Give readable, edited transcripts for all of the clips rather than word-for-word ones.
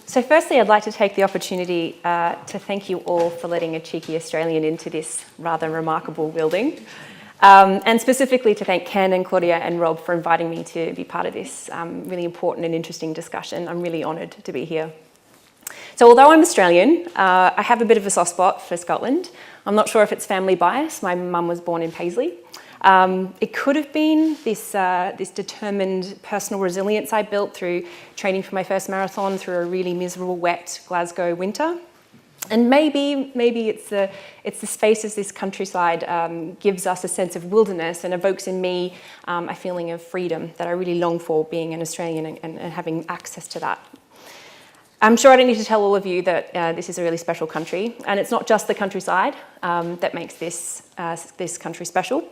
So firstly, I'd like to take the opportunity to thank you all for letting a cheeky Australian into this rather remarkable building. And specifically to thank Ken and Claudia and Rob for inviting me to be part of this really important and interesting discussion. I'm really honoured to be here. So although I'm Australian, I have a bit of a soft spot for Scotland. I'm not sure if it's family bias. My mum was born in Paisley. It could have been this determined personal resilience I built through training for my first marathon through a really miserable, wet Glasgow winter. And maybe it's the spaces this countryside gives us a sense of wilderness and evokes in me a feeling of freedom that I really long for being an Australian and having access to that. I'm sure I don't need to tell all of you that this is a really special country, and it's not just the countryside that makes this country special.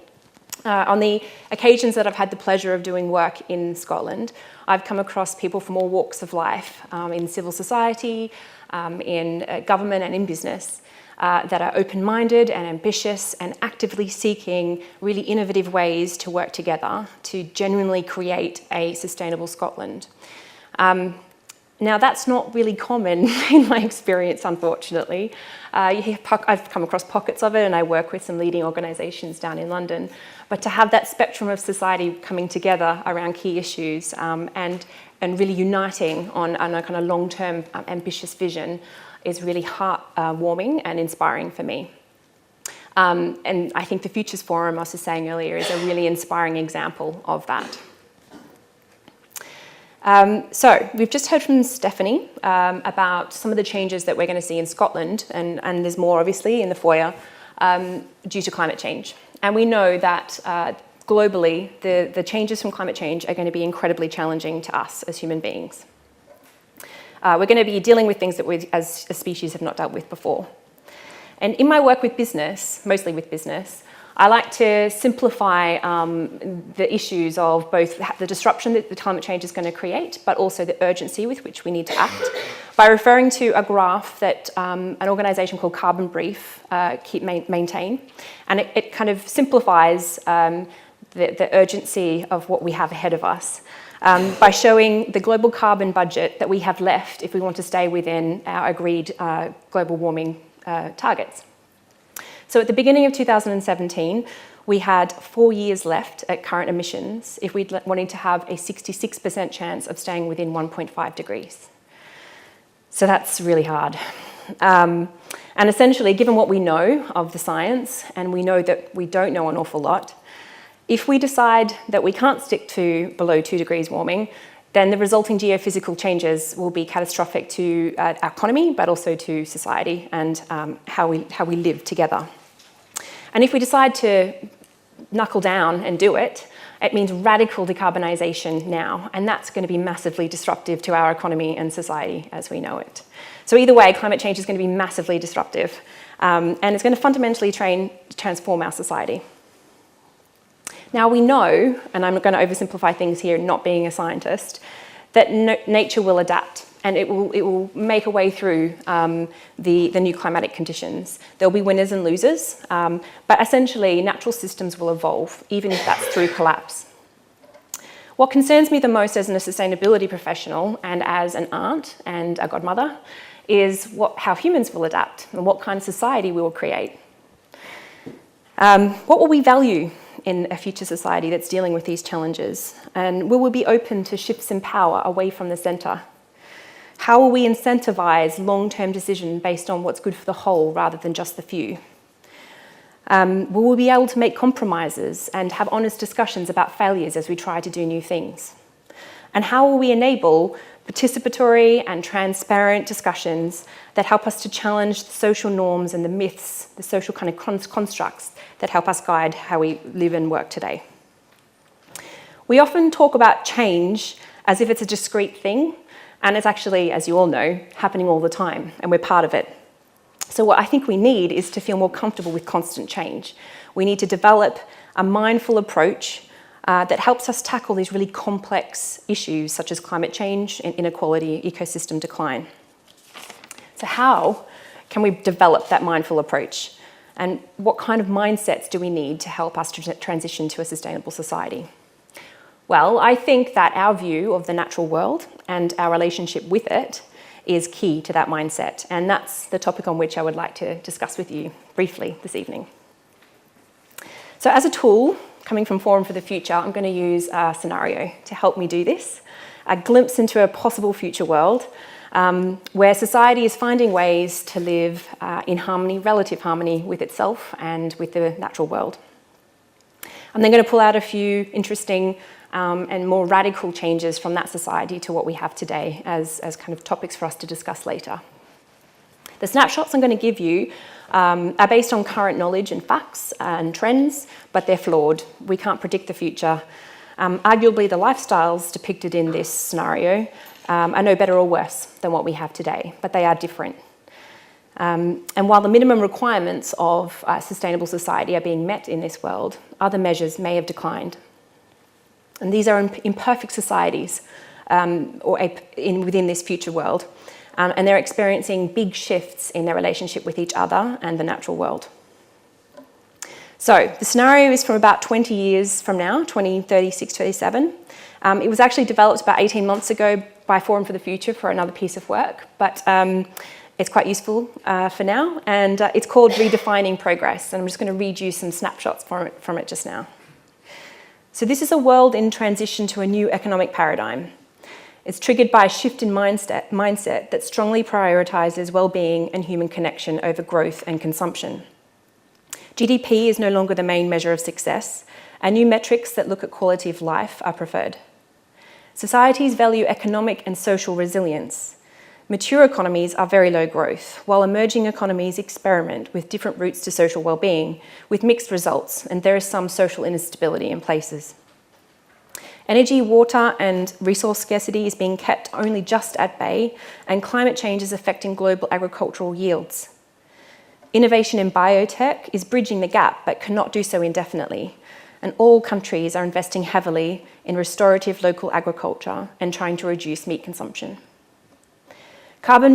On the occasions that I've had the pleasure of doing work in Scotland, I've come across people from all walks of life, in civil society, in government and in business, that are open-minded and ambitious and actively seeking really innovative ways to work together to genuinely create a sustainable Scotland. Now, that's not really common in my experience, unfortunately. I've come across pockets of it, and I work with some leading organisations down in London. But to have that spectrum of society coming together around key issues and really uniting on a kind of long-term ambitious vision is really heart-warming and inspiring for me. And I think the Futures Forum, I was saying earlier, is a really inspiring example of that. So we've just heard from Stephanie about some of the changes that we're going to see in Scotland, and there's more obviously in the foyer, due to climate change. And we know that globally, the changes from climate change are going to be incredibly challenging to us as human beings. We're going to be dealing with things that we as a species have not dealt with before. And in my work with business, mostly with business, I like to simplify the issues of both the disruption that the climate change is going to create, but also the urgency with which we need to act, by referring to a graph that an organisation called Carbon Brief maintain. And it kind of simplifies the urgency of what we have ahead of us by showing the global carbon budget that we have left if we want to stay within our agreed global warming targets. So at the beginning of 2017, we had 4 years left at current emissions if we wanted to have a 66% chance of staying within 1.5 degrees. So that's really hard. And essentially, given what we know of the science, and we know that we don't know an awful lot, if we decide that we can't stick to below 2 degrees warming, then the resulting geophysical changes will be catastrophic to our economy, but also to society and how we live together. And if we decide to knuckle down and do it, it means radical decarbonisation now, and that's going to be massively disruptive to our economy and society as we know it. So either way, climate change is going to be massively disruptive, and it's going to fundamentally transform our society. Now we know, and I'm going to oversimplify things here, not being a scientist, that nature will adapt and it will make a way through the new climatic conditions. There'll be winners and losers, but essentially natural systems will evolve, even if that's through collapse. What concerns me the most as a sustainability professional and as an aunt and a godmother is how humans will adapt and what kind of society we will create. What will we value in a future society that's dealing with these challenges? And will we be open to shifts in power away from the centre? How will we incentivise long-term decision based on what's good for the whole rather than just the few? Will we be able to make compromises and have honest discussions about failures as we try to do new things? And how will we enable participatory and transparent discussions that help us to challenge the social norms and the myths, the social kind of constructs that help us guide how we live and work today? We often talk about change as if it's a discrete thing, and it's actually, as you all know, happening all the time, and we're part of it. So what I think we need is to feel more comfortable with constant change. We need to develop a mindful approach that helps us tackle these really complex issues such as climate change, inequality, ecosystem decline. So how can we develop that mindful approach? And what kind of mindsets do we need to help us transition to a sustainable society? Well, I think that our view of the natural world and our relationship with it is key to that mindset. And that's the topic on which I would like to discuss with you briefly this evening. So as a tool, coming from Forum for the Future, I'm going to use a scenario to help me do this, a glimpse into a possible future world where society is finding ways to live in harmony, relative harmony with itself and with the natural world. I'm then going to pull out a few interesting and more radical changes from that society to what we have today as kind of topics for us to discuss later. The snapshots I'm going to give you are based on current knowledge and facts and trends, but they're flawed. We can't predict the future. Arguably, the lifestyles depicted in this scenario are no better or worse than what we have today, but they are different. And while the minimum requirements of a sustainable society are being met in this world, other measures may have declined. And these are imperfect societies within this future world. And they're experiencing big shifts in their relationship with each other and the natural world. So the scenario is from about 20 years from now, 2036, 37. It was actually developed about 18 months ago by Forum for the Future for another piece of work, but it's quite useful for now. And it's called Redefining Progress. And I'm just going to read you some snapshots from it just now. So this is a world in transition to a new economic paradigm. It's triggered by a shift in mindset that strongly prioritises well-being and human connection over growth and consumption. GDP is no longer the main measure of success, and new metrics that look at quality of life are preferred. Societies value economic and social resilience. Mature economies are very low growth, while emerging economies experiment with different routes to social well-being, with mixed results, and there is some social instability in places. Energy, water, and resource scarcity is being kept only just at bay, and climate change is affecting global agricultural yields. Innovation in biotech is bridging the gap, but cannot do so indefinitely, and all countries are investing heavily in restorative local agriculture and trying to reduce meat consumption. Carbon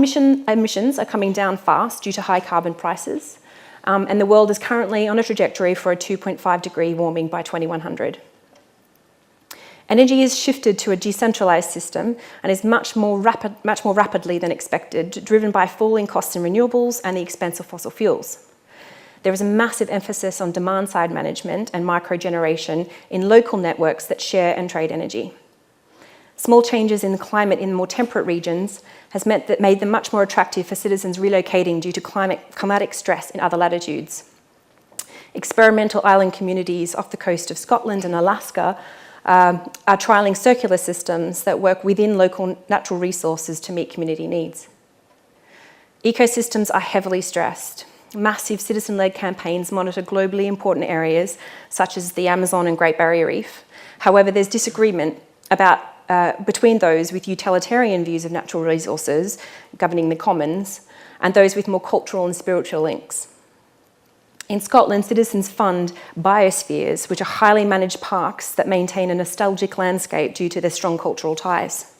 emissions are coming down fast due to high carbon prices, and the world is currently on a trajectory for a 2.5-degree warming by 2100. Energy is shifted to a decentralised system and is much more rapidly than expected, driven by falling costs in renewables and the expense of fossil fuels. There is a massive emphasis on demand-side management and microgeneration in local networks that share and trade energy. Small changes in the climate in more temperate regions has made them much more attractive for citizens relocating due to climatic stress in other latitudes. Experimental island communities off the coast of Scotland and Alaska are trialling circular systems that work within local natural resources to meet community needs. Ecosystems are heavily stressed. Massive citizen-led campaigns monitor globally important areas such as the Amazon and Great Barrier Reef. However, there's disagreement between those with utilitarian views of natural resources governing the commons and those with more cultural and spiritual links. In Scotland, citizens fund biospheres, which are highly managed parks that maintain a nostalgic landscape due to their strong cultural ties.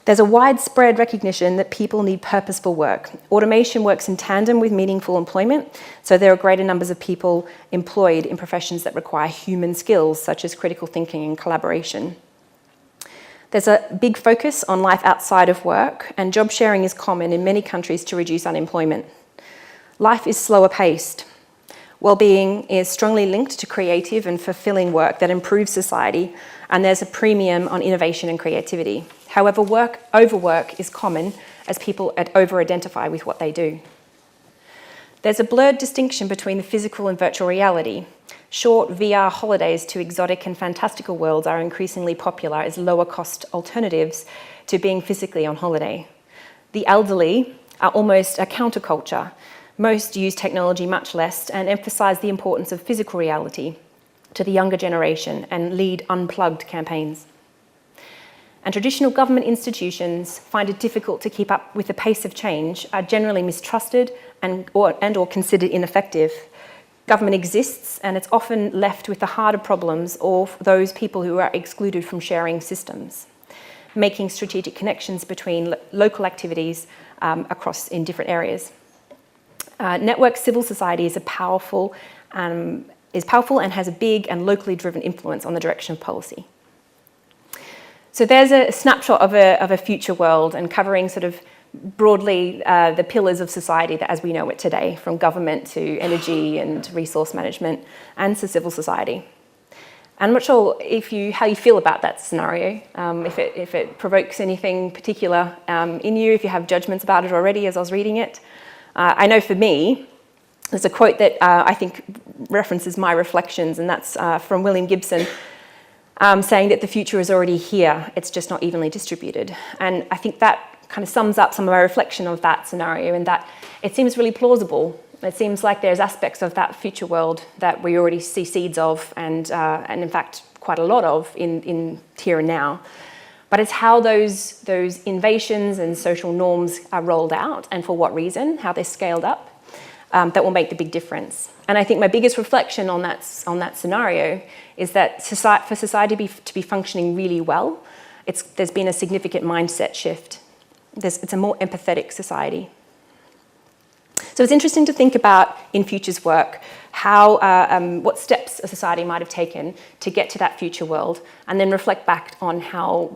There's a widespread recognition that people need purposeful work. Automation works in tandem with meaningful employment, so there are greater numbers of people employed in professions that require human skills, such as critical thinking and collaboration. There's a big focus on life outside of work, and job sharing is common in many countries to reduce unemployment. Life is slower paced. Well-being is strongly linked to creative and fulfilling work that improves society, and there's a premium on innovation and creativity. However, overwork is common as people over-identify with what they do. There's a blurred distinction between the physical and virtual reality. Short VR holidays to exotic and fantastical worlds are increasingly popular as lower-cost alternatives to being physically on holiday. The elderly are almost a counterculture. Most use technology much less and emphasise the importance of physical reality to the younger generation and lead unplugged campaigns. And traditional government institutions find it difficult to keep up with the pace of change, are generally mistrusted and/or considered ineffective. Government exists and it's often left with the harder problems or those people who are excluded from sharing systems, making strategic connections between local activities in different areas. Network civil society is powerful and has a big and locally driven influence on the direction of policy. So there's a snapshot of a future world, and covering sort of broadly the pillars of society that as we know it today, from government to energy and resource management and to civil society. And I'm not sure how you feel about that scenario, if it provokes anything particular in you, if you have judgments about it already as I was reading it. I know for me, there's a quote that I think references my reflections, and that's from William Gibson, saying that the future is already here, it's just not evenly distributed. And I think that kind of sums up some of my reflection of that scenario, and that it seems really plausible. It seems like there's aspects of that future world that we already see seeds of, and in fact quite a lot of in here and now. But it's how those innovations and social norms are rolled out, and for what reason, how they're scaled up, that will make the big difference. And I think my biggest reflection on that scenario is that for society to be functioning really well, there's been a significant mindset shift. It's a more empathetic society. So it's interesting to think about in Future's work what steps a society might have taken to get to that future world, and then reflect back on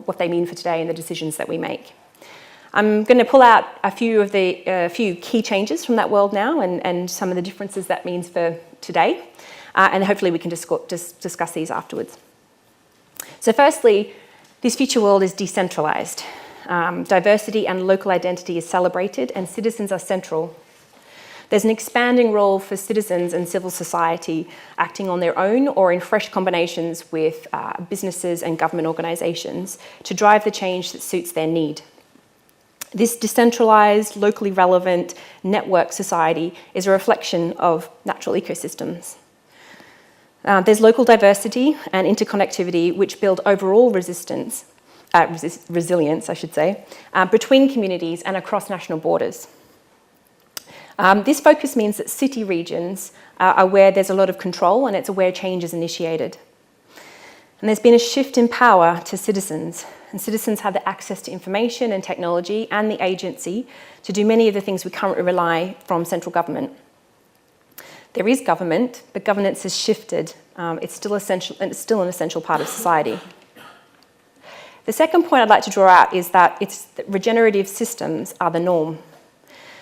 what they mean for today and the decisions that we make. I'm going to pull out a few key changes from that world now, and some of the differences that means for today, and hopefully we can discuss these afterwards. So firstly, this future world is decentralized. Diversity and local identity is celebrated, and citizens are central. There's an expanding role for citizens and civil society acting on their own or in fresh combinations with businesses and government organisations to drive the change that suits their need. This decentralised, locally relevant network society is a reflection of natural ecosystems. There's local diversity and interconnectivity which build overall resilience, I should say, between communities and across national borders. This focus means that city regions are where there's a lot of control, and it's where change is initiated. And there's been a shift in power to citizens, and citizens have the access to information and technology and the agency to do many of the things we currently rely from central government. There is government, but governance has shifted. It's still essential, and it's still an essential part of society. The second point I'd like to draw out is that regenerative systems are the norm.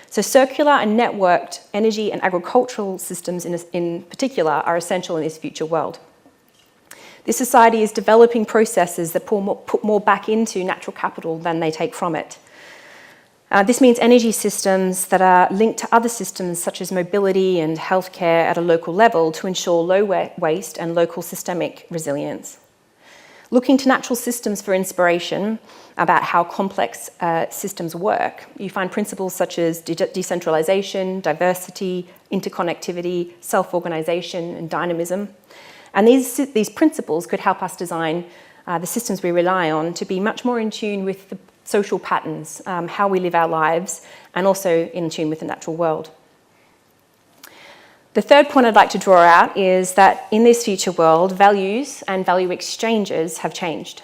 So circular and networked energy and agricultural systems in particular are essential in this future world. This society is developing processes that put more back into natural capital than they take from it. This means energy systems that are linked to other systems such as mobility and healthcare at a local level to ensure low waste and local systemic resilience. Looking to natural systems for inspiration about how complex systems work, you find principles such as decentralization, diversity, interconnectivity, self-organization, and dynamism. And these principles could help us design the systems we rely on to be much more in tune with the social patterns, how we live our lives, and also in tune with the natural world. The third point I'd like to draw out is that in this future world, values and value exchanges have changed.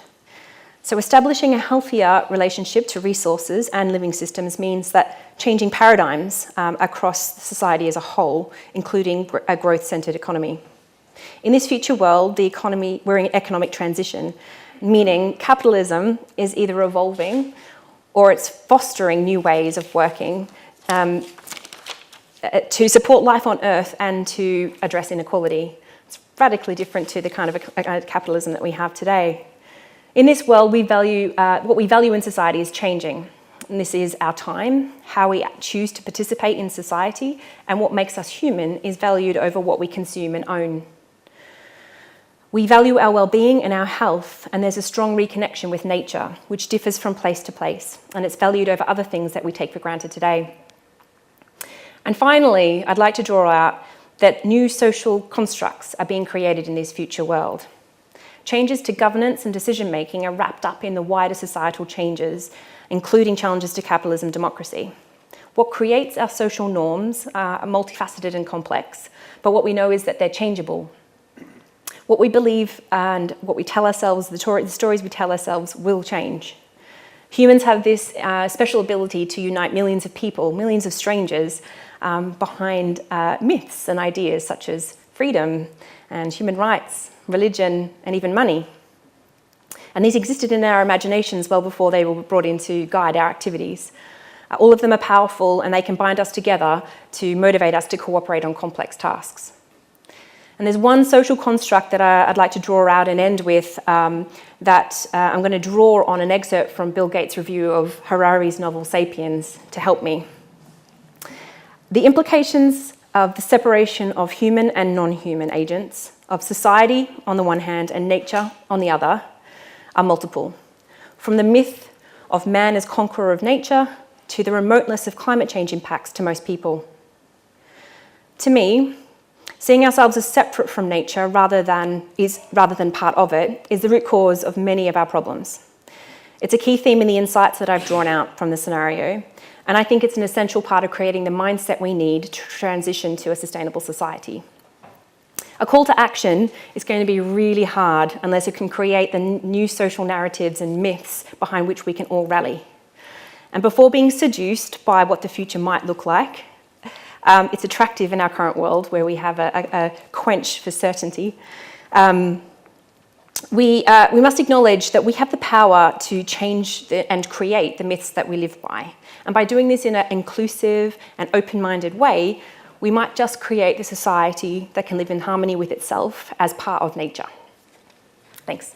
So establishing a healthier relationship to resources and living systems means that changing paradigms across society as a whole, including a growth-centred economy. In this future world, we're in economic transition, meaning capitalism is either evolving or it's fostering new ways of working to support life on Earth and to address inequality. It's radically different to the kind of capitalism that we have today. In this world, what we value in society is changing. And this is our time, how we choose to participate in society, and what makes us human is valued over what we consume and own. We value our well-being and our health, and there's a strong reconnection with nature, which differs from place to place, and it's valued over other things that we take for granted today. And finally, I'd like to draw out that new social constructs are being created in this future world. Changes to governance and decision-making are wrapped up in the wider societal changes, including challenges to capitalism and democracy. What creates our social norms are multifaceted and complex, but what we know is that they're changeable. What we believe and what we tell ourselves, the stories we tell ourselves will change. Humans have this special ability to unite millions of people, millions of strangers, behind myths and ideas such as freedom and human rights, religion, and even money. And these existed in our imaginations well before they were brought in to guide our activities. All of them are powerful, and they can bind us together to motivate us to cooperate on complex tasks. And there's one social construct that I'd like to draw out and end with I'm going to draw on an excerpt from Bill Gates' review of Harari's novel *Sapiens* to help me. The implications of the separation of human and non-human agents, of society on the one hand and nature on the other, are multiple. From the myth of man as conqueror of nature to the remoteness of climate change impacts to most people. To me, seeing ourselves as separate from nature rather than part of it is the root cause of many of our problems. It's a key theme in the insights that I've drawn out from the scenario, and I think it's an essential part of creating the mindset we need to transition to a sustainable society. A call to action is going to be really hard unless it can create the new social narratives and myths behind which we can all rally. And before being seduced by what the future might look like, it's attractive in our current world where we have a quench for certainty. We must acknowledge that we have the power to change and create the myths that we live by. And by doing this in an inclusive and open-minded way, we might just create a society that can live in harmony with itself as part of nature. Thanks.